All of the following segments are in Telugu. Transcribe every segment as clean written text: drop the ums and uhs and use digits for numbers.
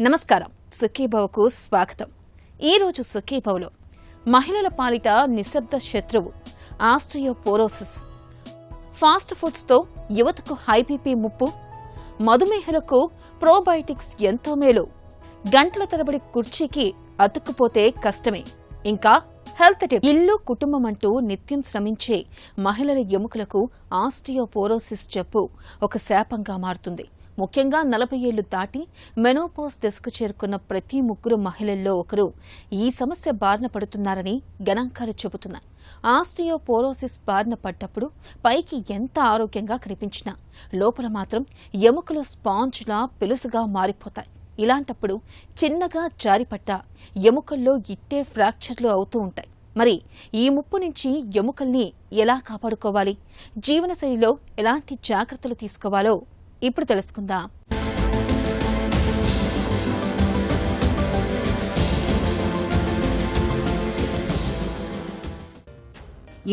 నమస్కారం. సుఖీభవకు స్వాగతం. ఈరోజు సుఖీభవలో మహిళల పాలిట నిశ్శబ్ద శత్రువు ఆస్టియోపోరోసిస్. ఫాస్ట్ ఫుడ్స్తో యువతకు హై బీపీ ముప్పు, మధుమేహులకు ప్రోబయోటిక్స్ ఎంతో మేలు, గంటల తరబడి కుర్చీకి అతుక్కుపోతే కష్టమే, ఇంకా హెల్త్ టిప్. ఇల్లు కుటుంబం అంటూ నిత్యం శ్రమించే మహిళల ఎముకలకు ఆస్టియోపోరోసిస్ జబ్బు ఒక శాపంగా మారుతుంది. ముఖ్యంగా 40 ఏళ్లు దాటి మెనోపాజ్ దశకు చేరుకున్న ప్రతి 3 మహిళల్లో ఒకరు ఈ సమస్య బారిన పడుతున్నారని గణాంకాలు చెబుతున్నాయి. ఆస్టియోపోరోసిస్ బారిన పడ్డప్పుడు పైకి ఎంత ఆరోగ్యంగా కనిపించినా లోపల మాత్రం ఎముకలు స్పాంజ్లా పెలుసుగా మారిపోతాయి. ఇలాంటప్పుడు చిన్నగా జారిపడ్డ ఎముకల్లో ఇట్టే ఫ్రాక్చర్లు అవుతూ ఉంటాయి. మరి ఈ ముప్పు నుంచి ఎముకల్ని ఎలా కాపాడుకోవాలి, జీవనశైలిలో ఎలాంటి జాగ్రత్తలు తీసుకోవాలో ఇప్పుడు తెలుసుకుందాం.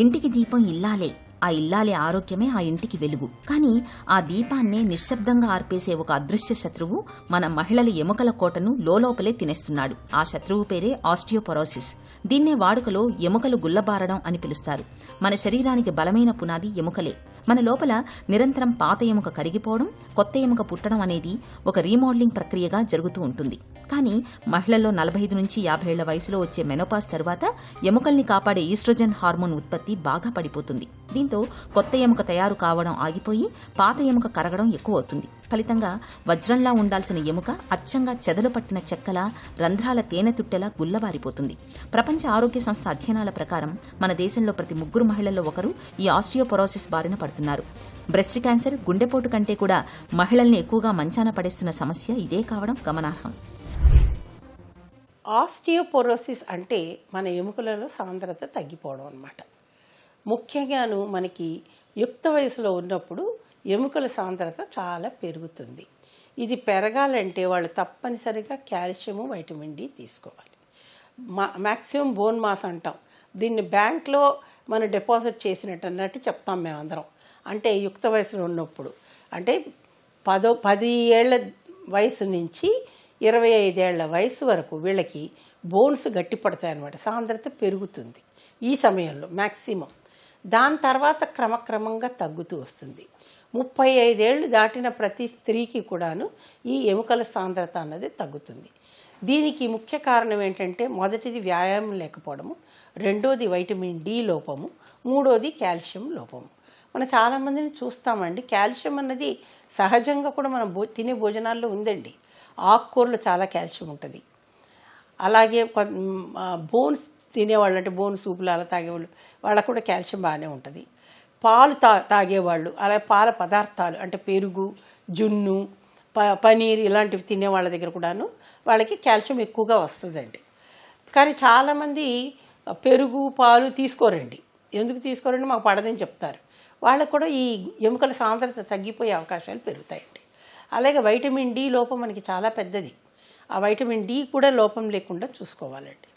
ఇంటికి దీపం ఇల్లాలే, ఆ ఇల్లాలి ఆరోగ్యమే ఆ ఇంటికి వెలుగు. కానీ ఆ దీపాన్నే నిశ్శబ్దంగా ఆర్పేసే ఒక అదృశ్య శత్రువు మన మహిళల ఎముకల కోటను లోపలే తినేస్తున్నాడు. ఆ శత్రువు పేరే ఆస్టియోపోరోసిస్. దీన్నే వాడుకలో ఎముకలు గుల్లబారడం అని పిలుస్తారు. మన శరీరానికి బలమైన పునాది ఎముకలే. మన లోపల నిరంతరం పాత ఎముక కరిగిపోవడం, కొత్త ఎముక పుట్టడం అనేది ఒక రీమోడలింగ్ ప్రక్రియగా జరుగుతూ ఉంటుంది. కానీ మహిళల్లో 45 నుంచి 50 ఏళ్ల వయసులో వచ్చే మెనోపాజ్ తర్వాత ఎముకల్ని కాపాడే ఈస్ట్రోజన్ హార్మోన్ ఉత్పత్తి బాగా పడిపోతుంది. దీంతో కొత్త ఎముక తయారు కావడం ఆగిపోయి పాత ఎముక కరగడం ఎక్కువ అవుతుంది. ఫలితంగా వజ్రంలా ఉండాల్సిన ఎముక అచ్చంగా చెదలు పట్టిన చెక్కల రంధ్రాల తేనె తుట్టెలా గుల్లబారిపోతుంది. ప్రపంచ ఆరోగ్య సంస్థ అధ్యయనాల ప్రకారం మన దేశంలో ప్రతి 3 మహిళల్లో ఒకరు ఈ ఆస్టియోపోరోసిస్ బారిన పడుతున్నారు. బ్రెస్ట్ క్యాన్సర్, గుండెపోటు కంటే కూడా మహిళల్ని ఎక్కువగా మంచాన పడేస్తున్న సమస్య ఇదే కావడం గమనార్హం. ఆస్టియోపోరోసిస్ అంటే మన ఎముకలలో సాంద్రత తగ్గిపోవడం అన్నమాట. ముఖ్యంగాను మనకి యుక్త వయసులో ఉన్నప్పుడు ఎముకల సాంద్రత చాలా పెరుగుతుంది. ఇది పెరగాలంటే వాళ్ళు తప్పనిసరిగా కాల్షియము, వైటమిన్ డి తీసుకోవాలి. మ్యాక్సిమం బోన్ మాస్ అంటాం. దీన్ని బ్యాంక్లో మనం డిపాజిట్ చేసినట్టు అన్నట్టు చెప్తాం మేమందరం. అంటే యుక్త వయసులో ఉన్నప్పుడు అంటే 10 ఏళ్ల వయసు నుంచి 25 ఏళ్ల వయసు వరకు వీళ్ళకి బోన్స్ గట్టిపడతాయి అన్నమాట. సాంద్రత పెరుగుతుంది ఈ సమయంలో మ్యాక్సిమం. దాని తర్వాత క్రమక్రమంగా తగ్గుతూ వస్తుంది. 35 ఏళ్ళు దాటిన ప్రతి స్త్రీకి కూడాను ఈ ఎముకల సాంద్రత అన్నది తగ్గుతుంది. దీనికి ముఖ్య కారణం ఏంటంటే మొదటిది వ్యాయామం లేకపోవడము, రెండోది వైటమిన్ డి లోపము, మూడోది కాల్షియం లోపము. మనం చాలామందిని చూస్తామండి. కాల్షియం అన్నది సహజంగా కూడా మనం తినే భోజనాల్లో ఉందండి. ఆకుకూరలు చాలా కాల్షియం ఉంటుంది. అలాగే బోన్స్ తినేవాళ్ళు, అంటే బోన్ సూపులు అలా తాగేవాళ్ళు, వాళ్ళకు కూడా కాల్షియం బాగానే ఉంటుంది. పాలు తాగేవాళ్ళు, అలాగే పాల పదార్థాలు అంటే పెరుగు, జున్ను, పనీర్ ఇలాంటివి తినేవాళ్ళ దగ్గర కూడాను వాళ్ళకి కాల్షియం ఎక్కువగా వస్తుందండి. కానీ చాలామంది పెరుగు, పాలు తీసుకోరండి. ఎందుకు తీసుకోరండి? మాకు పడదని చెప్తారు. వాళ్ళకు కూడా ఈ ఎముకల సాంద్రత తగ్గిపోయే అవకాశాలు పెరుగుతాయండి. అలాగే వైటమిన్ డి లోపం మనకి చాలా పెద్దది. ఆ వైటమిన్ డి కూడా లోపం లేకుండా చూసుకోవాలండి.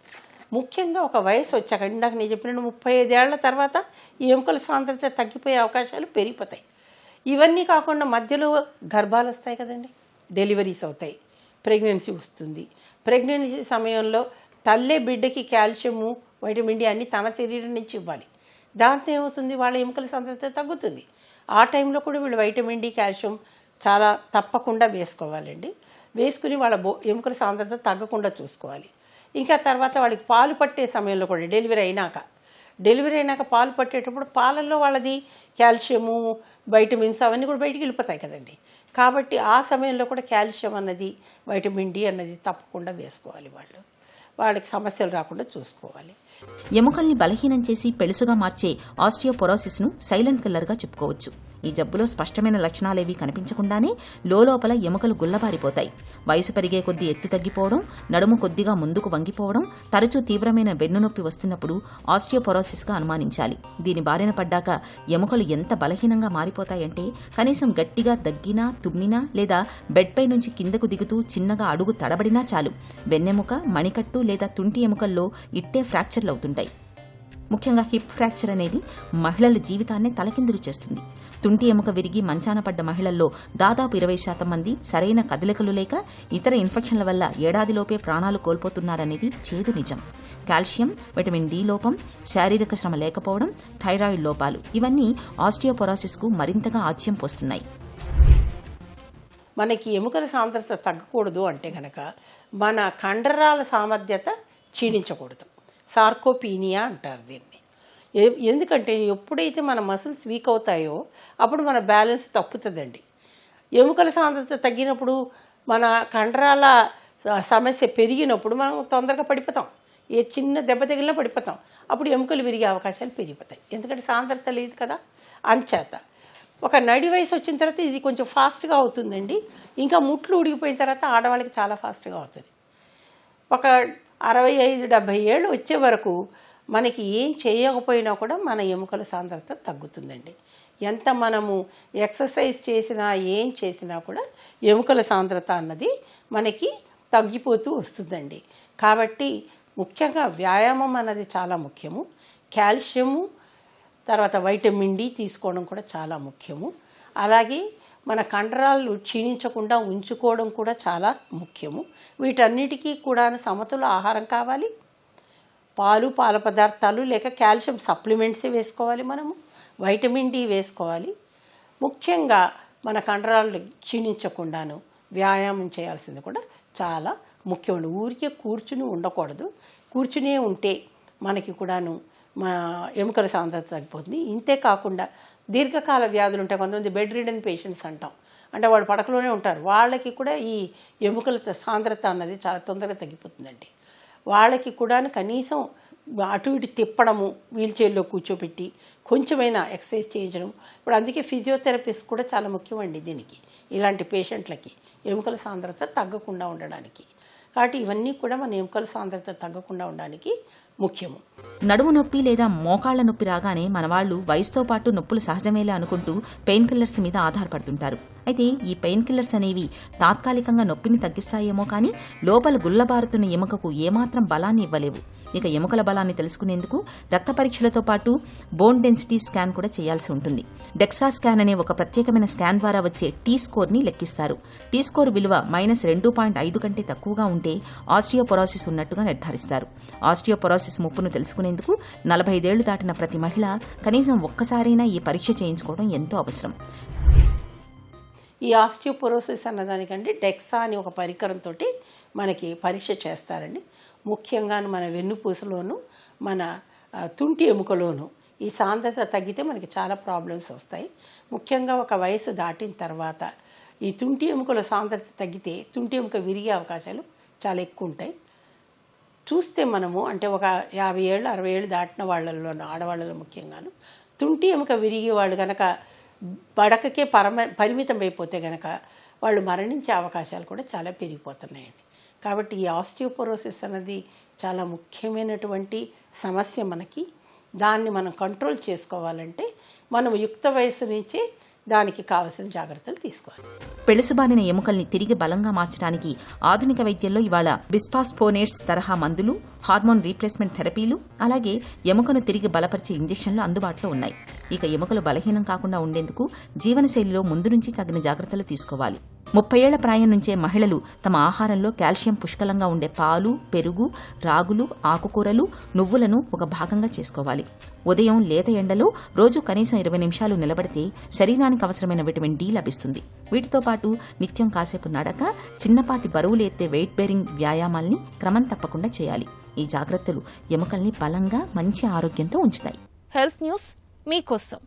ముఖ్యంగా ఒక వయసు వచ్చాక, ఇందాక నేను చెప్పిన 35 ఏళ్ల తర్వాత ఈ ఎముకల సాంద్రత తగ్గిపోయే అవకాశాలు పెరిగిపోతాయి. ఇవన్నీ కాకుండా మధ్యలో గర్భాలు వస్తాయి కదండి, డెలివరీస్ అవుతాయి, ప్రెగ్నెన్సీ వస్తుంది. ప్రెగ్నెన్సీ సమయంలో తల్లే బిడ్డకి కాల్షియము, వైటమిన్ డి అన్నీ తన శరీరం నుంచి ఇవ్వాలి. దాంతో ఏమవుతుంది, వాళ్ళ ఎముకల సాంద్రత తగ్గుతుంది. ఆ టైంలో కూడా వీళ్ళు వైటమిన్ డి, కాల్షియం చాలా తప్పకుండా వేసుకోవాలండి. వేసుకుని వాళ్ళ ఎముకల సాంద్రత తగ్గకుండా చూసుకోవాలి. ఇంకా తర్వాత వాళ్ళకి పాలు పట్టే సమయంలో కూడా డెలివరీ అయినాక పాలు పట్టేటప్పుడు పాలల్లో వాళ్ళది కాల్షియము, వైటమిన్స్ అవన్నీ కూడా బయటికి వెళ్ళిపోతాయి కదండి. కాబట్టి ఆ సమయంలో కూడా కాల్షియం అన్నది, వైటమిన్ డి అన్నది తప్పకుండా వేసుకోవాలి. వాళ్ళకి సమస్యలు రాకుండా చూసుకోవాలి. ఎముకల్ని బలహీనం చేసి పెళుసుగా మార్చే ఆస్టియోపోరోసిస్ను సైలెంట్ కిల్లర్గా చెప్పుకోవచ్చు. ఈ జబ్బులో స్పష్టమైన లక్షణాలేవీ కనిపించకుండానే లోపల ఎముకలు గుల్లబారిపోతాయి. వయసు పెరిగే కొద్దీ ఎత్తు తగ్గిపోవడం, నడుము కొద్దిగా ముందుకు వంగిపోవడం, తరచూ తీవ్రమైన వెన్నునొప్పి వస్తున్నప్పుడు ఆస్టియోపోరోసిస్గా అనుమానించాలి. దీని బారిన పడ్డాక ఎముకలు ఎంత బలహీనంగా మారిపోతాయంటే కనీసం గట్టిగా దగ్గినా, తుమ్మినా లేదా బెడ్పై నుంచి కిందకు దిగుతూ చిన్నగా అడుగు తడబడినా చాలు వెన్నెముక, మణికట్టు లేదా తుంటి ఎముకల్లో ఇట్టే ఫ్రాక్చర్లు అవుతుంటాయి. ముఖ్యంగా హిప్ ఫ్రాక్చర్ అనేది మహిళల జీవితాన్ని తలకిందులు చేస్తుంది. తుంటి ఎముక విరిగి మంచాన పడ్డ మహిళల్లో దాదాపు 20% మంది సరైన కదలికలు లేక ఇతర ఇన్ఫెక్షన్ల వల్ల ఏడాదిలోపే ప్రాణాలు కోల్పోతున్నారనేది చేదు నిజం. కాల్షియం, విటమిన్ డి లోపం, శారీరక శ్రమ లేకపోవడం, థైరాయిడ్ లోపాలు ఇవన్నీ ఆస్టియోపొరోసిస్కు మరింతగా ఆజ్యం పోస్తున్నాయి. మనకి ఎముకల సాంద్రత తగ్గకూడదు అంటే కనుక మన కండరాల సామర్థ్యత క్షీణించకూడదు. సార్కోపీనియా అంటారు దీన్ని. ఎందుకంటే ఎప్పుడైతే మన మసిల్స్ వీక్ అవుతాయో అప్పుడు మన బ్యాలెన్స్ తప్పుతుందండి. ఎముకల సాంద్రత తగ్గినప్పుడు మన కండరాల సమస్య పెరిగినప్పుడు మనం తొందరగా పడిపోతాం. ఏ చిన్న దెబ్బ తగిలినా పడిపోతాం. అప్పుడు ఎముకలు విరిగే అవకాశాలు పెరిగిపోతాయి. ఎందుకంటే సాంద్రత లేదు కదా. అంచేత ఒక నడి వయసు వచ్చిన తర్వాత ఇది కొంచెం ఫాస్ట్గా అవుతుందండి. ఇంకా ముట్లు ఉడిగిపోయిన తర్వాత ఆడవాళ్ళకి చాలా ఫాస్ట్గా అవుతుంది. ఒక 65-70 ఏళ్ళు వచ్చే వరకు మనకి ఏం చేయకపోయినా కూడా మన ఎముకల సాంద్రత తగ్గుతుందండి. ఎంత మనము ఎక్సర్సైజ్ చేసినా ఏం చేసినా కూడా ఎముకల సాంద్రత అన్నది మనకి తగ్గిపోతూ వస్తుందండి. కాబట్టి ముఖ్యంగా వ్యాయామం అన్నది చాలా ముఖ్యము. కాల్షియము, తర్వాత వైటమిన్ డి తీసుకోవడం కూడా చాలా ముఖ్యము. అలాగే మన కండరాలు క్షీణించకుండా ఉంచుకోవడం కూడా చాలా ముఖ్యము. వీటన్నిటికీ కూడా సమతుల ఆహారం కావాలి. పాలు, పాల పదార్థాలు లేక కాల్షియం సప్లిమెంట్సే వేసుకోవాలి. మనము వైటమిన్ డి వేసుకోవాలి. ముఖ్యంగా మన కండరాలు క్షీణించకుండాను వ్యాయామం చేయాల్సింది కూడా చాలా ముఖ్యమండి. ఊరికే కూర్చుని ఉండకూడదు. కూర్చునే ఉంటే మనకి కూడాను మన ఎముకల సాంద్రత తగ్గిపోతుంది. ఇంతే కాకుండా దీర్ఘకాల వ్యాధులు ఉంటాయి. కొంతమంది బెడ్ రిడెన్ పేషెంట్స్ అంటాం. అంటే వాళ్ళు పడకలోనే ఉంటారు. వాళ్ళకి కూడా ఈ ఎముకల సాంద్రత అన్నది చాలా తొందరగా తగ్గిపోతుందండి. వాళ్ళకి కూడా కనీసం అటు ఇటు తిప్పడము, వీల్ చైర్లో కూర్చోబెట్టి కొంచెమైనా ఎక్సర్సైజ్ చేయించడం. ఇప్పుడు అందుకే ఫిజియోథెరపిస్ట్ కూడా చాలా ముఖ్యమండి దీనికి, ఇలాంటి పేషెంట్లకి ఎముకల సాంద్రత తగ్గకుండా ఉండడానికి. కాబట్టి ఇవన్నీ కూడా మన ఎముకల సాంద్రత తగ్గకుండా ఉండడానికి ముఖ్యము. నడుము నొప్పి లేదా మోకాళ్ల నొప్పి రాగానే మన వాళ్ళు వయసుతో పాటు నొప్పులు సహజమేలే అనుకుంటూ పెయిన్ కిల్లర్స్ మీద ఆధారపడుతుంటారు. అయితే ఈ పెయిన్ కిల్లర్స్ అనేవి తాత్కాలికంగా నొప్పిని తగ్గిస్తాయేమో కానీ లోపల గుల్లబారుతున్న ఎముకకు ఏమాత్రం బలాన్ని ఇవ్వలేవు. ఇక ఎముకల బలాన్ని తెలుసుకునేందుకు రక్త పరీక్షలతో పాటు బోన్ డెన్సిటీ స్కాన్ కూడా చేయాల్సి ఉంటుంది. డెక్సా స్కాన్ అనే ఒక ప్రత్యేకమైన స్కాన్ ద్వారా వచ్చే టీ స్కోర్ని లెక్కిస్తారు. టీ స్కోర్ విలువ -2.5 కంటే తక్కువగా ఉంటే ఆస్టియోపొరోసిస్ ఉన్నట్టుగా నిర్ధారిస్తారు. ఆస్టియోపొరోసిస్ ముప్పును తెలుసుకునేందుకు 45 ఏళ్లు దాటిన ప్రతి మహిళ కనీసం ఒక్కసారైనా ఈ పరీక్ష చేయించుకోవడం ఎంతో అవసరం. ఈ ఆస్టియోపొరోసిస్ అన్నదానికంటే డెక్సా అని ఒక పరికరంతో మనకి పరీక్ష చేస్తారండి. ముఖ్యంగా మన వెన్నుపూసలోను మన తుంటి ఎముకలోను ఈ సాంద్రత తగ్గితే మనకి చాలా ప్రాబ్లమ్స్ వస్తాయి. ముఖ్యంగా ఒక వయసు దాటిన తర్వాత ఈ తుంటి ఎముకల సాంద్రత తగ్గితే తుంటి ఎముక విరిగే అవకాశాలు చాలా ఎక్కువ ఉంటాయి. చూస్తే మనము అంటే ఒక 50 ఏళ్ళు 60 ఏళ్ళు దాటిన వాళ్ళలోనూ ఆడవాళ్ళలో ముఖ్యంగాను తుంటి ఎముక విరిగే వాళ్ళు కనుక పడకకే పరిమితం అయిపోతే కనుక వాళ్ళు మరణించే అవకాశాలు కూడా చాలా పెరిగిపోతున్నాయండి. కాబట్టి ఈ ఆస్టియోపొరోసిస్ అన్నది చాలా ముఖ్యమైనటువంటి సమస్య మనకి. దాన్ని మనం కంట్రోల్ చేసుకోవాలంటే మనం యుక్త వయసు నుంచే దానికి కావలసిన జాగ్రత్తలు తీసుకోవాలి. పెళుసుబారిన ఎముకల్ని తిరిగి బలంగా మార్చడానికి ఆధునిక వైద్యంలో ఇవాళ బిస్ఫాస్ఫోనేట్స్ తరహా మందులు, హార్మోన్ రీప్లేస్మెంట్ థెరపీలు, అలాగే ఎముకను తిరిగి బలపరిచే ఇంజెక్షన్లు అందుబాటులో ఉన్నాయి. ఇక ఎముకలు బలహీనం కాకుండా ఉండేందుకు జీవనశైలిలో ముందు నుంచి తగిన జాగ్రత్తలు తీసుకోవాలి. 30 ఏళ్ల ప్రాయం నుంచే మహిళలు తమ ఆహారంలో కాల్షియం పుష్కలంగా ఉండే పాలు, పెరుగు, రాగులు, ఆకుకూరలు, నువ్వులను ఒక భాగంగా చేసుకోవాలి. ఉదయం లేత ఎండలో రోజు కనీసం 20 నిమిషాలు నిలబడితే శరీరానికి అవసరమైన విటమిన్ డి లభిస్తుంది. వీటితో పాటు నిత్యం కాసేపు నడక, చిన్నపాటి బరువులు ఎత్తే వెయిట్ బేరింగ్ వ్యాయామాల్ని క్రమం తప్పకుండా చేయాలి. ఈ జాగ్రత్తలు ఎముకల్ని బలంగా మంచి ఆరోగ్యంతో ఉంచుతాయి. హెల్త్ న్యూస్ మీకోసం.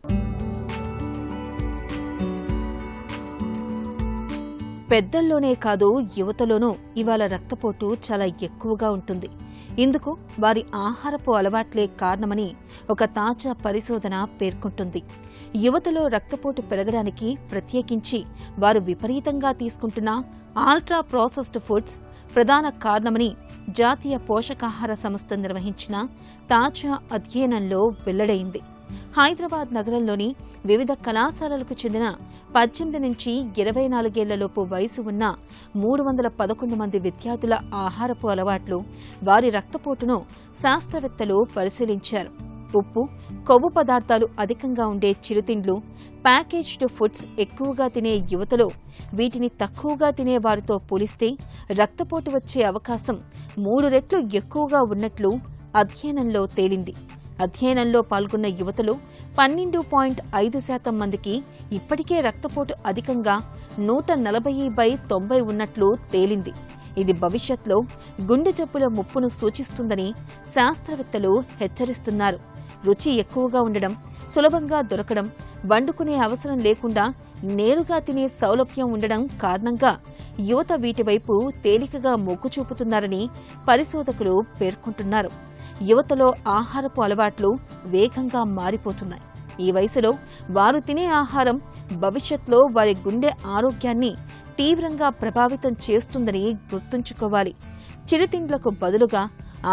పెద్దల్లోనే కాదు యువతలోనూ ఇవాళ రక్తపోటు చాలా ఎక్కువగా ఉంటుంది. ఇందుకు వారి ఆహారపు అలవాట్లే కారణమని ఒక తాజా పరిశోధన పేర్కొంటుంది. యువతలో రక్తపోటు పెరగడానికి ప్రత్యేకించి వారు విపరీతంగా తీసుకుంటున్న అల్ట్రా ప్రాసెస్డ్ ఫుడ్స్ ప్రధాన కారణమని జాతీయ పోషకాహార సంస్థ నిర్వహించిన తాజా అధ్యయనంలో వెల్లడైంది. హైదరాబాద్ నగరంలోని వివిధ కళాశాలలకు చెందిన 18 నుంచి 24 ఏళ్లలోపు వయసు ఉన్న 311 మంది విద్యార్థుల ఆహారపు అలవాట్లు, వారి రక్తపోటును శాస్త్రవేత్తలు పరిశీలించారు. ఉప్పు, కొవ్వు పదార్థాలు అధికంగా ఉండే చిరుతిండ్లు, ప్యాకేజ్డ్ ఫుడ్స్ ఎక్కువగా తినే యువతలో వీటిని తక్కువగా తినే వారితో పోలిస్తే రక్తపోటు వచ్చే అవకాశం 3 రెట్లు ఎక్కువగా ఉన్నట్లు అధ్యయనంలో తేలింది. అధ్యయనంలో పాల్గొన్న యువతలో 12.5% మందికి ఇప్పటికే రక్తపోటు అధికంగా 140/90 ఉన్నట్లు తేలింది. ఇది భవిష్యత్లో గుండె జబ్బుల ముప్పును సూచిస్తుందని శాస్త్రవేత్తలు హెచ్చరిస్తున్నారు. రుచి ఎక్కువగా ఉండడం, సులభంగా దొరకడం, వండుకునే అవసరం లేకుండా నేరుగా తినే సౌలభ్యం ఉండడం కారణంగా యువత వీటివైపు తేలికగా మొగ్గు చూపుతున్నారని పరిశోధకులు పేర్కొంటున్నారు. యువతలో ఆహారపు అలవాట్లు వేగంగా మారిపోతున్నాయి. ఈ వయసులో వారు తినే ఆహారం భవిష్యత్లో వారి గుండె ఆరోగ్యాన్ని తీవ్రంగా ప్రభావితం చేస్తుందని గుర్తుంచుకోవాలి. చిరుతిండ్లకు బదులుగా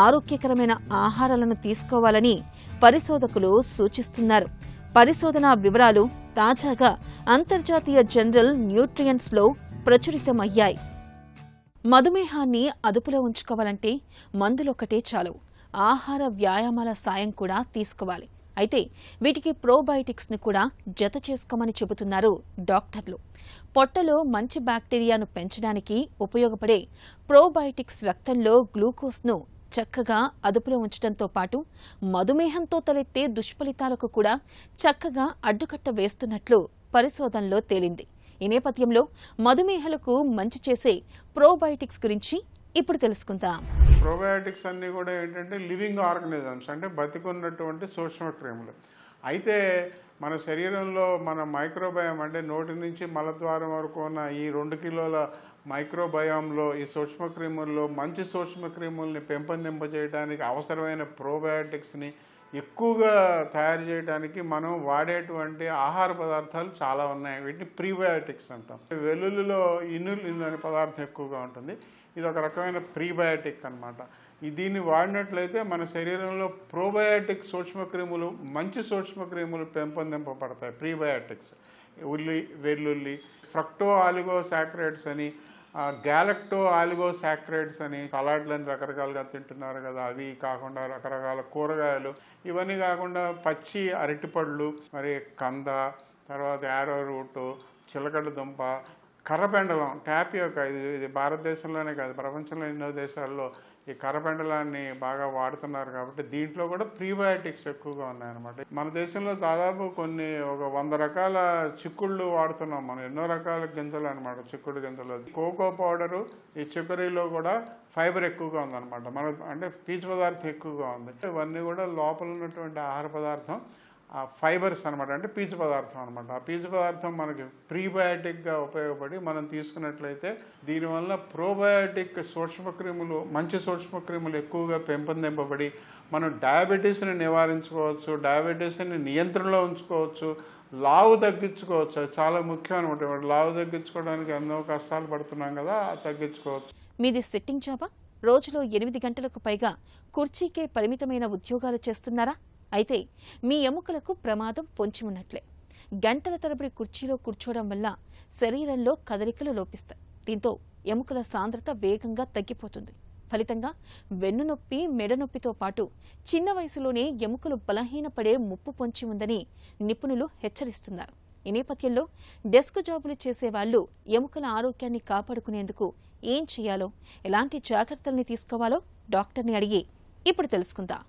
ఆరోగ్యకరమైన ఆహారాలను తీసుకోవాలని పరిశోధకులు సూచిస్తున్నారు. పరిశోధనా వివరాలు తాజాగా అంతర్జాతీయ జనరల్ న్యూట్రియంట్స్లో ప్రచురితమయ్యాయి. మధుమేహాన్ని అదుపులో ఉంచుకోవాలంటే మందులొక్కటే చాలవు. ఆహార వ్యాయామాల సాయం కూడా తీసుకోవాలి. అయితే వీటికి ప్రోబయోటిక్స్ను కూడా జత చేసుకోమని చెబుతున్నారు డాక్టర్లు. పొట్టలో మంచి బ్యాక్టీరియాను పెంచడానికి ఉపయోగపడే ప్రోబయోటిక్స్ రక్తంలో గ్లూకోజ్ను చక్కగా అదుపులో ఉంచడంతో పాటు మధుమేహంతో తలెత్తే దుష్ఫలితాలకు కూడా చక్కగా అడ్డుకట్ట వేస్తున్నట్లు పరిశోధనలో తేలింది. ఈ నేపథ్యంలో మధుమేహాలకు మంచి చేసే ప్రోబయోటిక్స్ గురించి ఇప్పుడు తెలుసుకుందాం. ప్రోబయోటిక్స్ అన్నీ కూడా ఏంటంటే లివింగ్ ఆర్గనిజమ్స్, అంటే బతికున్నటువంటి సూక్ష్మక్రిములు. అయితే మన శరీరంలో మన మైక్రోబయామ్, అంటే నోటి నుంచి మలద్వారం వరకు ఉన్న ఈ 2 కిలోల మైక్రోబయామ్లో ఈ సూక్ష్మక్రిముల్లో మంచి సూక్ష్మక్రిముల్ని పెంపొందింపజేయడానికి అవసరమైన ప్రోబయోటిక్స్ని ఎక్కువగా తయారు చేయడానికి మనం వాడేటువంటి ఆహార పదార్థాలు చాలా ఉన్నాయి. వీటిని ప్రీబయోటిక్స్ అంటాం. వెల్లుల్లిలో ఇనులిన్ అనే పదార్థం ఎక్కువగా ఉంటుంది. ఇది ఒక రకమైన ప్రీబయోటిక్ అన్నమాట. దీన్ని వాడినట్లయితే మన శరీరంలో ప్రోబయోటిక్ సూక్ష్మక్రిములు, మంచి సూక్ష్మక్రిములు పెంపొందింపబడతాయి. ప్రీబయోటిక్స్ ఉల్లి, వెల్లుల్లి, ఫ్రక్టో ఆలిగోసాక్రైడ్స్ అని, గ్యాలక్టో ఆలిగోసాక్రైడ్స్ అని, సలాడ్లని రకరకాలుగా తింటున్నారు కదా, అవి కాకుండా రకరకాల కూరగాయలు, ఇవన్నీ కాకుండా పచ్చి అరటిపళ్ళు, మరి కంద, తర్వాత యారో రూటు, చిలకడ దుంప, కర్రపెండలం, టాపియోకా. ఇది భారతదేశంలోనే కాదు, ప్రపంచంలో ఎన్నో దేశాల్లో ఈ కర్రపెండలాన్ని బాగా వాడుతున్నారు. కాబట్టి దీంట్లో కూడా ప్రీబయోటిక్స్ ఎక్కువగా ఉన్నాయన్నమాట. మన దేశంలో దాదాపు ఒక 100 రకాల చిక్కుళ్ళు వాడుతున్నాం మనం. ఎన్నో రకాల గింజలు అనమాట, చిక్కుడు గింజలు. కోకో పౌడరు, ఈ చిక్కరీలో కూడా ఫైబర్ ఎక్కువగా ఉందన్నమాట. అంటే పీచు పదార్థం ఎక్కువగా ఉంది. ఇవన్నీ కూడా లోపల ఉన్నటువంటి ఆహార పదార్థం ఫైబర్స్ అనమాట, అంటే పీచు పదార్థం అనమాట. ఆ పీచు పదార్థం మనకి ప్రీబయోటిక్గా ఉపయోగపడి మనం తీసుకున్నట్లయితే దీనివల్ల ప్రోబయోటిక్ సూక్ష్మక్రిములు, మంచి సూక్ష్మక్రిములు ఎక్కువగా పెంపొందింపబడి మనం డయాబెటీస్ని నివారించుకోవచ్చు, డయాబెటీస్ని నియంత్రణలో ఉంచుకోవచ్చు, లావు తగ్గించుకోవచ్చు. అది చాలా ముఖ్యం అనమాట. లావు తగ్గించుకోవడానికి ఎన్నో కష్టాలు పడుతున్నాం కదా, తగ్గించుకోవచ్చు. మీది సిట్టింగ్ జాబా? రోజులో 8 గంటలకు పైగా కుర్చీకే పరిమితమైన ఉద్యోగాలు చేస్తున్నారా? అయితే మీ ఎముకలకు ప్రమాదం పొంచి ఉన్నట్లే. గంటల తరబడి కుర్చీలో కూర్చోవడం వల్ల శరీరంలో కదలికలు లోపిస్తాయి. దీంతో ఎముకల సాంద్రత వేగంగా తగ్గిపోతుంది. ఫలితంగా వెన్నునొప్పి, మెడనొప్పితో పాటు చిన్న వయసులోనే ఎముకలు బలహీనపడే ముప్పు పొంచి ఉందని నిపుణులు హెచ్చరిస్తున్నారు. ఈ నేపథ్యంలో డెస్క్ జాబులు చేసేవాళ్లు ఎముకల ఆరోగ్యాన్ని కాపాడుకునేందుకు ఏం చేయాలో, ఎలాంటి జాగ్రత్తల్ని తీసుకోవాలో డాక్టర్ని అడిగి ఇప్పుడు తెలుసుకుందాం.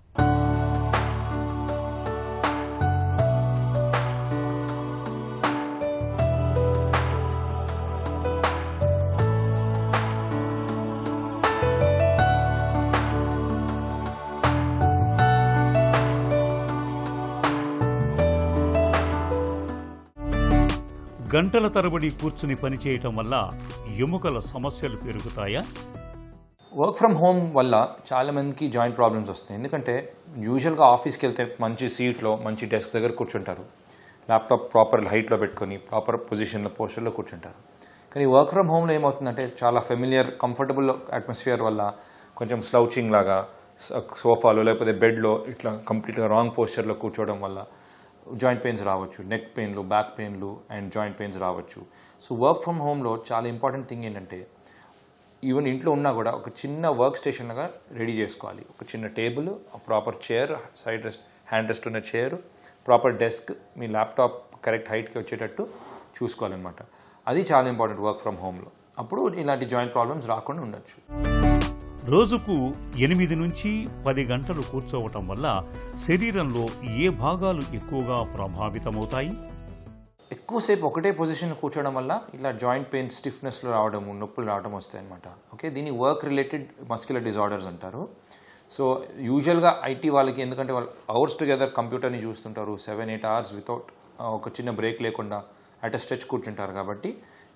గంటల తరబడి కూర్చుని పనిచేయటం వల్ల ఎముకల సమస్యలు పెరుగుతాయా? వర్క్ ఫ్రమ్ హోమ్ వల్ల చాలామందికి జాయింట్ ప్రాబ్లమ్స్ వస్తాయి. ఎందుకంటే యూజువల్గా ఆఫీస్కి వెళ్తే మంచి సీట్లో, మంచి డెస్క్ దగ్గర కూర్చుంటారు, ల్యాప్టాప్ ప్రాపర్ హైట్లో పెట్టుకొని ప్రాపర్ పొజిషన్లో, పోస్టర్లో కూర్చుంటారు. కానీ వర్క్ ఫ్రమ్ హోమ్లో ఏమవుతుందంటే చాలా ఫెమిలియర్, కంఫర్టబుల్ అట్మాస్ఫియర్ వల్ల కొంచెం స్లౌచింగ్ లాగా సోఫాలో లేకపోతే బెడ్లో ఇట్లా కంప్లీట్గా రాంగ్ పోస్చర్లో కూర్చోవడం వల్ల జాయింట్ పెయిన్స్ రావచ్చు, నెక్ పెయిన్లు, బ్యాక్ పెయిన్లు అండ్ జాయింట్ పెయిన్స్ రావచ్చు. సో వర్క్ ఫ్రమ్ హోమ్లో చాలా ఇంపార్టెంట్ థింగ్ ఏంటంటే ఈవెన్ ఇంట్లో ఉన్నా కూడా ఒక చిన్న వర్క్ స్టేషన్గా రెడీ చేసుకోవాలి. ఒక చిన్న table, proper chair, side hand rest ఉన్న చైర్, ప్రాపర్ డెస్క్, మీ ల్యాప్టాప్ కరెక్ట్ హైట్కి వచ్చేటట్టు చూసుకోవాలన్నమాట. అది చాలా ఇంపార్టెంట్ వర్క్ ఫ్రమ్ హోమ్లో. అప్పుడు ఇలాంటి జాయింట్ ప్రాబ్లమ్స్ రాకుండా ఉండొచ్చు. రోజుకు 8 నుంచి 10 గంటలు కూర్చోవటం వల్ల శరీరంలో ఏ భాగాలు ఎక్కువగా ప్రభావితమవుతాయి? ఎక్కువసేపు ఒకటే పొజిషన్ కూర్చోవడం వల్ల ఇలా జాయింట్ పెయిన్, స్టిఫ్నెస్లో రావడము, నొప్పులు రావడం వస్తాయి అనమాట. ఓకే, దీన్ని వర్క్ రిలేటెడ్ మస్క్యులర్ డిజార్డర్స్ అంటారు. సో యూజువల్గా ఐటీ వాళ్ళకి, ఎందుకంటే వాళ్ళు అవర్స్ టుగెదర్ కంప్యూటర్ని చూస్తుంటారు 7-8 hours వితౌట్ ఒక చిన్న బ్రేక్ లేకుండా అట్ ఎ స్ట్రెచ్ కూర్చుంటారు కాబట్టి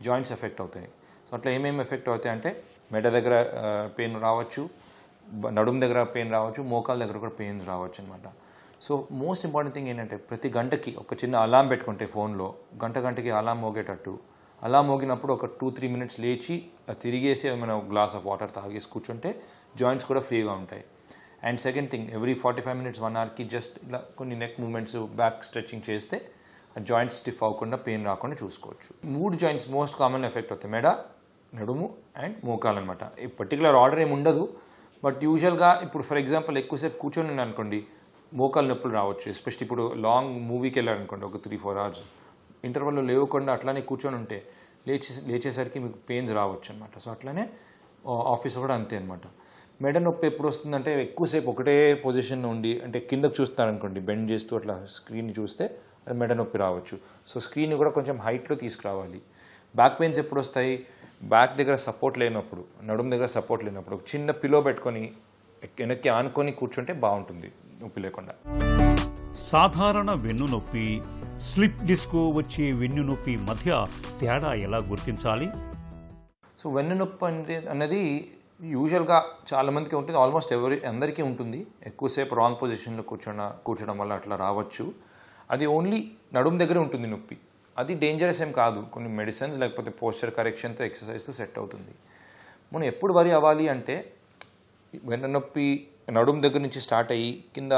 జాయింట్స్ ఎఫెక్ట్ అవుతాయి. సో అట్లా ఏమేమి ఎఫెక్ట్ అవుతాయి అంటే మెడ దగ్గర పెయిన్ రావచ్చు, నడుము దగ్గర పెయిన్ రావచ్చు, మోకాల దగ్గర కూడా పెయిన్స్ రావచ్చు అనమాట. సో మోస్ట్ ఇంపార్టెంట్ థింగ్ ఏంటంటే ప్రతి గంటకి ఒక చిన్న అలారం పెట్టుకుంటే ఫోన్లో గంటకి అలారం మోగేటట్టు, అలా మోగినప్పుడు ఒక 2-3 minutes లేచి తిరిగేసి ఏమైనా గ్లాస్ ఆఫ్ వాటర్ తాగేసి కూర్చుంటే జాయింట్స్ కూడా ఫ్రీగా ఉంటాయి. And second thing, every 45 minutes 1 hourకి జస్ట్ ఇలా కొన్ని నెక్ మూమెంట్స్, బ్యాక్ స్ట్రెచ్చింగ్ చేస్తే జాయింట్స్ స్టిఫ్ అవ్వకుండా, పెయిన్ రాకుండా చూసుకోవచ్చు. 3 జాయింట్స్ మోస్ట్ కామన్ ఎఫెక్ట్ అవుతాయి, మెడ, నడుము అండ్ మోకాలు అనమాట. ఈ పర్టికులర్ ఆర్డర్ ఏమి ఉండదు, బట్ యూజువల్గా ఇప్పుడు ఫర్ ఎగ్జాంపుల్ ఎక్కువసేపు కూర్చొని అనుకోండి మోకాలు నొప్పులు రావచ్చు. ఎస్పెషల్లీ ఇప్పుడు లాంగ్ మూవీకి వెళ్ళారనుకోండి ఒక 3-4 hours, ఇంటర్వల్లో లేవకుండా అట్లానే కూర్చొని ఉంటే లేచేసరికి మీకు పెయిన్స్ రావచ్చు అనమాట. సో అట్లానే ఆఫీస్లో కూడా అంతే అనమాట. మెడ నొప్పి ఎప్పుడు వస్తుందంటే ఎక్కువసేపు ఒకటే పొజిషన్ ఉండి, అంటే కిందకు చూస్తారనుకోండి బెండ్ చేస్తూ అట్లా స్క్రీన్ చూస్తే మెడ నొప్పి రావచ్చు. సో స్క్రీన్ కూడా కొంచెం హైట్లో తీసుకురావాలి. బ్యాక్ పెయిన్స్ ఎప్పుడు వస్తాయి? బ్యాక్ దగ్గర సపోర్ట్ లేనప్పుడు, నడుము దగ్గర సపోర్ట్ లేనప్పుడు ఒక చిన్న పిలో పెట్టుకొని వెనక్కి ఆనుకొని కూర్చుంటే బాగుంటుంది నొప్పి లేకుండా. సాధారణ వెన్ను నొప్పి, స్లిప్ డిస్క్ వచ్చే వెన్ను నొప్పి మధ్య తేడా ఎలా గుర్తించాలి? సో వెన్ను నొప్పి అనేది యూజువల్గా చాలామందికి ఉంటుంది, ఆల్మోస్ట్ అందరికీ ఉంటుంది. ఎక్కువసేపు రాంగ్ పొజిషన్లో కూర్చోవడం వల్ల అట్లా రావచ్చు. అది ఓన్లీ నడుము దగ్గర ఉంటుంది నొప్పి. అది డేంజరస్ ఏం కాదు, కొన్ని మెడిసిన్స్ లేకపోతే పోస్చర్ కరెక్షన్తో ఎక్సర్సైజ్తో సెట్ అవుతుంది. మనం ఎప్పుడు వరి అవ్వాలి అంటే వెన్ను నొప్పి నడుము దగ్గర నుంచి స్టార్ట్ అయ్యి కింద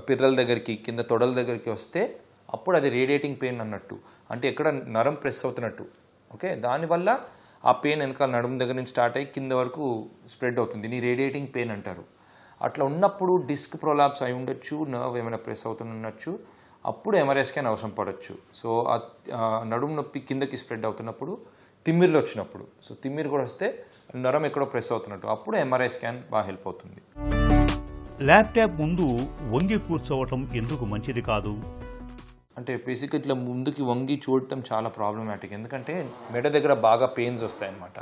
పిర్రల దగ్గరికి, కింద తొడల దగ్గరికి వస్తే అప్పుడు అది రేడియేటింగ్ పెయిన్ అన్నట్టు, అంటే ఎక్కడ నరం ప్రెస్ అవుతున్నట్టు. ఓకే, దానివల్ల ఆ పెయిన్ వెనకాల నడుము దగ్గర నుంచి స్టార్ట్ అయ్యి కింద వరకు స్ప్రెడ్ అవుతుంది. దీన్ని రేడియేటింగ్ పెయిన్ అంటారు. అట్లా ఉన్నప్పుడు డిస్క్ ప్రొలాప్స్ అయి ఉండొచ్చు, నర్వ్ ఏమైనా ప్రెస్ అవుతుండొచ్చు, అప్పుడు ఎంఆర్ఐ స్కాన్ అవసరం పడవచ్చు. సో నడుము నొప్పి కిందకి స్ప్రెడ్ అవుతున్నప్పుడు, తిమ్మిర్లు వచ్చినప్పుడు, సో తిమ్మిరి కూడా వస్తే నరం ఎక్కడో ప్రెస్ అవుతున్నట్టు, అప్పుడు ఎంఆర్ఐ స్కాన్ బాగా హెల్ప్ అవుతుంది. ల్యాప్టాప్ ముందు వంగి కూర్చోవటం ఎందుకు మంచిది కాదు? అంటే బేసిక్గా ఇట్లా ముందుకి వంగి చూడటం చాలా ప్రాబ్లమాటిక్, ఎందుకంటే మెడ దగ్గర బాగా పెయిన్స్ వస్తాయన్నమాట.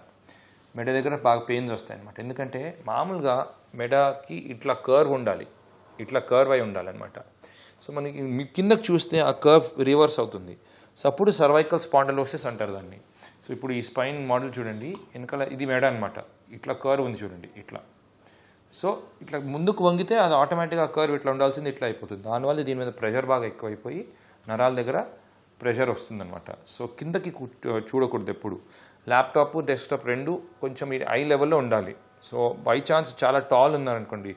ఎందుకంటే మామూలుగా మెడకి ఇట్లా కర్వ్ ఉండాలి, ఇట్లా కర్వ్ అయి ఉండాలన్నమాట. సో మనకి కిందకి చూస్తే ఆ కర్వ్ రివర్స్ అవుతుంది. సో అప్పుడు సర్వైకల్ స్పాండిలోసిస్ అంటారు దాన్ని. సో ఇప్పుడు ఈ స్పైన్ మోడల్ చూడండి, వెనకాల ఇది మెడ అనమాట, ఇట్లా కర్వ్ ఉంది చూడండి ఇట్లా. సో ఇట్లా ముందుకు వంగితే అది ఆటోమేటిక్గా కర్వ్ ఇట్లా ఉండాల్సింది ఇట్లా అయిపోతుంది. దానివల్ల దీని మీద ప్రెషర్ బాగా ఎక్కువైపోయి నరాల దగ్గర ప్రెషర్ వస్తుందన్నమాట. సో కిందకి చూడకూడదు ఎప్పుడు. ల్యాప్టాప్, డెస్క్టాప్ రెండు కొంచెం ఐ లెవెల్లో ఉండాలి. సో బై ఛాన్స్ చాలా టాల్ ఉన్నారనుకోండి,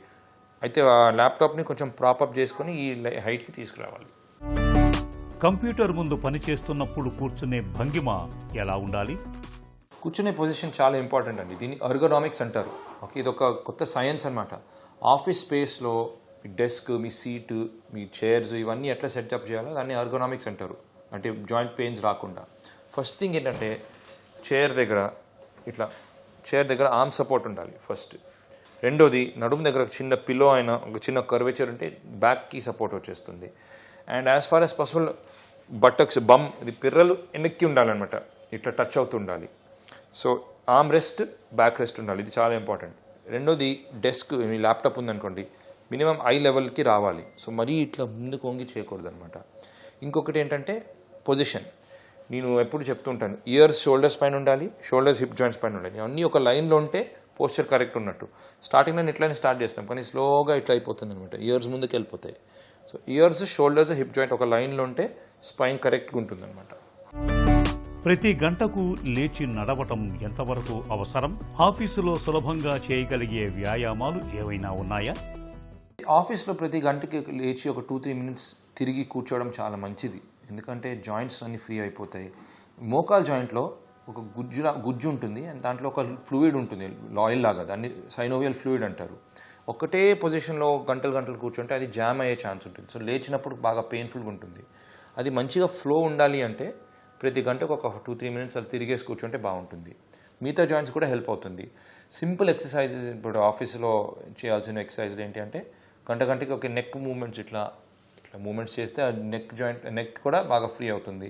అయితే ఆ ల్యాప్టాప్ని కొంచెం ప్రాపప్ చేసుకొని ఈ హైట్కి తీసుకురావాలి. కంప్యూటర్ ముందు పనిచేస్తున్నప్పుడు కూర్చునే భంగిమ ఎలా ఉండాలి? కూర్చునే పొజిషన్ చాలా ఇంపార్టెంట్ అండి. దీన్ని ఎర్గోనామిక్స్ అంటారు. ఓకే, ఇది ఒక కొత్త సైన్స్ అనమాట. ఆఫీస్ స్పేస్లో మీ డెస్క్, మీ సీటు, మీ చైర్స్ ఇవన్నీ ఎట్లా సెటప్ చేయాలో దాన్ని ఎర్గోనామిక్స్ అంటారు, అంటే జాయింట్ పెయిన్స్ రాకుండా. ఫస్ట్ థింగ్ ఏంటంటే చైర్ దగ్గర ఆర్మ్ సపోర్ట్ ఉండాలి ఫస్ట్. రెండోది నడుము దగ్గర చిన్న పిల్లో అయినా ఒక చిన్న కర్వేచర్ ఉంటే బ్యాక్కి సపోర్ట్ వచ్చేస్తుంది. And as far as possible buttocks, ఇది పిర్రలు వెనక్కి ఉండాలన్నమాట, ఇట్లా టచ్ అవుతూ ఉండాలి. So arm rest, back rest ఉండాలి, ఇది చాలా ఇంపార్టెంట్. రెండోది డెస్క్, మీ ల్యాప్టాప్ ఉందనుకోండి, మినిమం ఐ లెవెల్కి రావాలి. సో మరీ ఇట్లా ముందుకు వంగి చేయకూడదు అనమాట. ఇంకొకటి ఏంటంటే పొజిషన్, నేను ఎప్పుడు చెప్తుంటాను, ఇయర్స్ షోల్డర్స్ పైన ఉండాలి, షోల్డర్స్ హిప్ జాయింట్స్ పైన ఉండాలి. అన్నీ ఒక లైన్లో ఉంటే పోస్చర్ కరెక్ట్ ఉన్నట్టు. స్టార్టింగ్లో ఇట్లానే స్టార్ట్ చేస్తాం, కానీ స్లోగా ఇట్లా అయిపోతుంది అనమాట, ఇయర్స్ ముందుకు వెళ్ళిపోతాయి. So years, shoulders, hip joint ఒక లైన్లో ఉంటే స్పైన్ కరెక్ట్గా ఉంటుంది అనమాట. ప్రతి గంటకు లేచి నడవటం ఎంతవరకు అవసరం? ఆఫీసులో సులభంగా చేయగలిగే వ్యాయామాలు ఏవైనా ఉన్నాయా? ఆఫీస్లో ప్రతి గంటకి లేచి ఒక 2-3 minutes తిరిగి కూర్చోవడం చాలా మంచిది, ఎందుకంటే జాయింట్స్ అన్నీ ఫ్రీ అయిపోతాయి. మోకాల్ జాయింట్లో ఒక గుజ్జు ఉంటుంది, అండ్ దాంట్లో ఒక ఫ్లూయిడ్ ఉంటుంది, ఆయిల్ లాగా, దాన్ని సైనోవియల్ ఫ్లూయిడ్ అంటారు. ఒకటే పొజిషన్లో గంటలు గంటలు కూర్చుంటే అది జామ్ అయ్యే ఛాన్స్ ఉంటుంది. సో లేచినప్పుడు బాగా పెయిన్ఫుల్గా ఉంటుంది. అది మంచిగా ఫ్లో ఉండాలి అంటే ప్రతి గంటకు ఒక 2-3 మినిట్స్ అది తిరిగేసి కూర్చుంటే బాగుంటుంది. మిగతా జాయింట్స్ కూడా హెల్ప్ అవుతుంది. సింపుల్ ఎక్సర్సైజెస్ ఇప్పుడు ఆఫీస్లో చేయాల్సిన ఎక్సర్సైజ్లు ఏంటి అంటే గంటకి ఒక నెక్ మూమెంట్స్ ఇట్లా మూమెంట్స్ చేస్తే ఆ నెక్ కూడా బాగా ఫ్రీ అవుతుంది.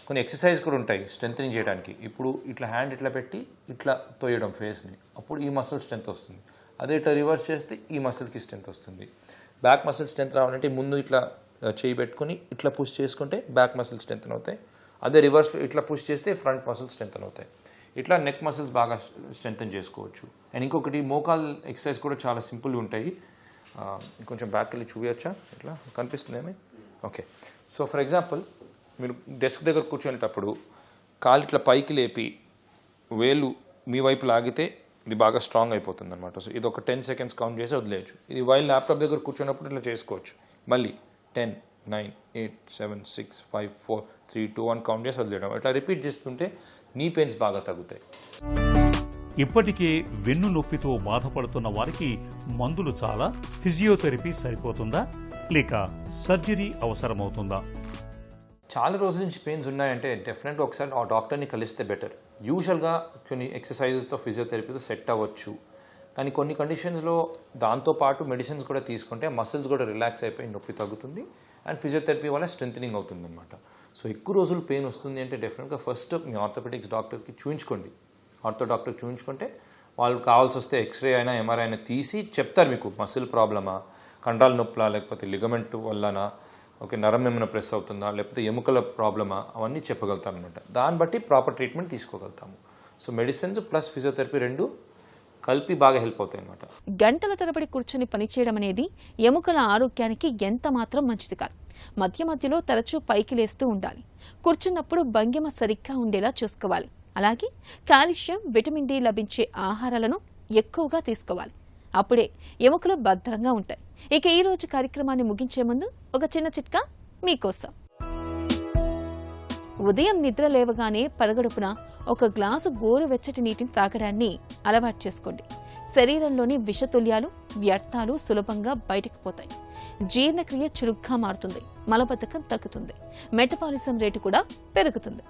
కొన్ని ఎక్సర్సైజ్ కూడా ఉంటాయి స్ట్రెంథనింగ్ చేయడానికి. ఇప్పుడు ఇట్లా హ్యాండ్ ఇట్లా పెట్టి ఇట్లా తోయడం ఫేస్ని, అప్పుడు ఈ మసిల్ స్ట్రెంత్ వస్తుంది. అదే ఇట్లా రివర్స్ చేస్తే ఈ మసిల్కి స్ట్రెంత్ వస్తుంది. బ్యాక్ మసిల్ స్ట్రెంత్ రావాలంటే ముందు ఇట్లా చేయి పెట్టుకొని ఇట్లా పుష్ చేసుకుంటే బ్యాక్ మసిల్ స్ట్రెంత్ అవుతాయి. అదే రివర్స్లో ఇట్లా పుష్ చేస్తే ఫ్రంట్ మసిల్ స్ట్రెంత్ అవుతాయి. ఇట్లా నెక్ మసిల్స్ బాగా స్ట్రెంథన్ చేసుకోవచ్చు. అండ్ ఇంకొకటి మోకాల్ ఎక్సర్సైజ్ కూడా చాలా సింపుల్గా ఉంటాయి. కొంచెం బ్యాక్ వెళ్ళి చూపించచ్చా? ఇట్లా కనిపిస్తుందేమి? ఓకే. సో ఫర్ ఎగ్జాంపుల్ మీరు డెస్క్ దగ్గర కూర్చునేటప్పుడు కాలు ఇట్లా పైకి లేపి వేలు మీ వైపు లాగితే ఇది బాగా స్ట్రాంగ్ అయిపోతుంది అనమాట. సో ఇది ఒక 10 సెకండ్స్ కౌంట్ చేసి వదిలేయచ్చు. ఇది వైల్ ల్యాప్టాప్ దగ్గర కూర్చున్నప్పుడు ఇట్లా చేసుకోవచ్చు. మళ్ళీ 10, 9, 8, 7, 6, 5, 4, 3, 2, 1 కౌంట్ చేసి వదిలేయడం. ఇట్లా రిపీట్ చేస్తుంటే నీ పెయిన్స్ బాగా తగ్గుతాయి. ఇప్పటికే వెన్ను నొప్పితో బాధపడుతున్న వారికి మందులు చాలా, ఫిజియోథెరపీ సరిపోతుందా లేక సర్జరీ అవసరమవుతుందా? చాలా రోజుల నుంచి పెయిన్స్ ఉన్నాయంటే డెఫినెట్గా ఒకసారి ఆ డాక్టర్ని కలిస్తే బెటర్. యూజువల్గా కొన్ని ఎక్సర్సైజెస్తో ఫిజియోథెరపీతో సెట్ అవ్వచ్చు. కానీ కొన్ని కండిషన్స్లో దాంతోపాటు మెడిసిన్స్ కూడా తీసుకుంటే మసిల్స్ కూడా రిలాక్స్ అయిపోయి నొప్పి తగ్గుతుంది అండ్ ఫిజియోథెరపీ వల్ల స్ట్రెంథనింగ్ అవుతుంది అనమాట. సో ఎక్కువ రోజులు పెయిన్ వస్తుంది అంటే డెఫినెట్గా ఫస్ట్ మీ ఆర్థోపెడిక్స్ డాక్టర్కి చూయించుకోండి. ఆర్థో డాక్టర్ చూయించుకుంటే వాళ్ళు కావాల్సి వస్తే ఎక్స్రే అయినా ఎంఆర్ఐ అయినా తీసి చెప్తారు మీకు మసిల్ ప్రాబ్లమా, కండరాల నొప్పులా, లేకపోతే లిగమెంట్ వల్లనా, ఓకే నరం ఏమైనా ప్రెస్ అవుతుందా, లేకపోతే ఎముకల ప్రాబ్లమా, అవన్నీ చెప్పగలుగుతారు అనమాట. దాన్ని బట్టి ప్రాపర్ ట్రీట్మెంట్ తీసుకోగలుగుతాము. సో మెడిసిన్స్ ప్లస్ ఫిజియోథెరపీ రెండు కలిపి బాగా హెల్ప్ అవుతాయి అనమాట. గంటల తరబడి కూర్చొని పనిచేయడం అనేది ఎముకల ఆరోగ్యానికి ఎంత మాత్రం మంచిది కాదు. మధ్యలో తరచూ పైకి లేస్తూ ఉండాలి. కూర్చున్నప్పుడు భంగిమ సరిగ్గా ఉండేలా చూసుకోవాలి. అలాగే కాల్షియం, విటమిన్ డి లభించే ఆహారాలను ఎక్కువగా తీసుకోవాలి. అప్పుడే ఎముకలు భద్రంగా ఉంటాయి. ఇక ఈ రోజు కార్యక్రమాన్ని ముగించే ముందు ఒక చిన్న చిట్కా మీకోసం. ఉదయం నిద్ర లేవగానే పరగడుపున ఒక గ్లాసు గోరువెచ్చటి నీటిని తాగడాన్ని అలవాటు చేసుకోండి. శరీరంలోని విషతుల్యాలు, వ్యర్థాలు సులభంగా బయటకు పోతాయి. జీర్ణక్రియ చురుగ్గా మారుతుంది. మలబద్ధకం తగ్గుతుంది. మెటబాలిజం రేటు కూడా పెరుగుతుంది.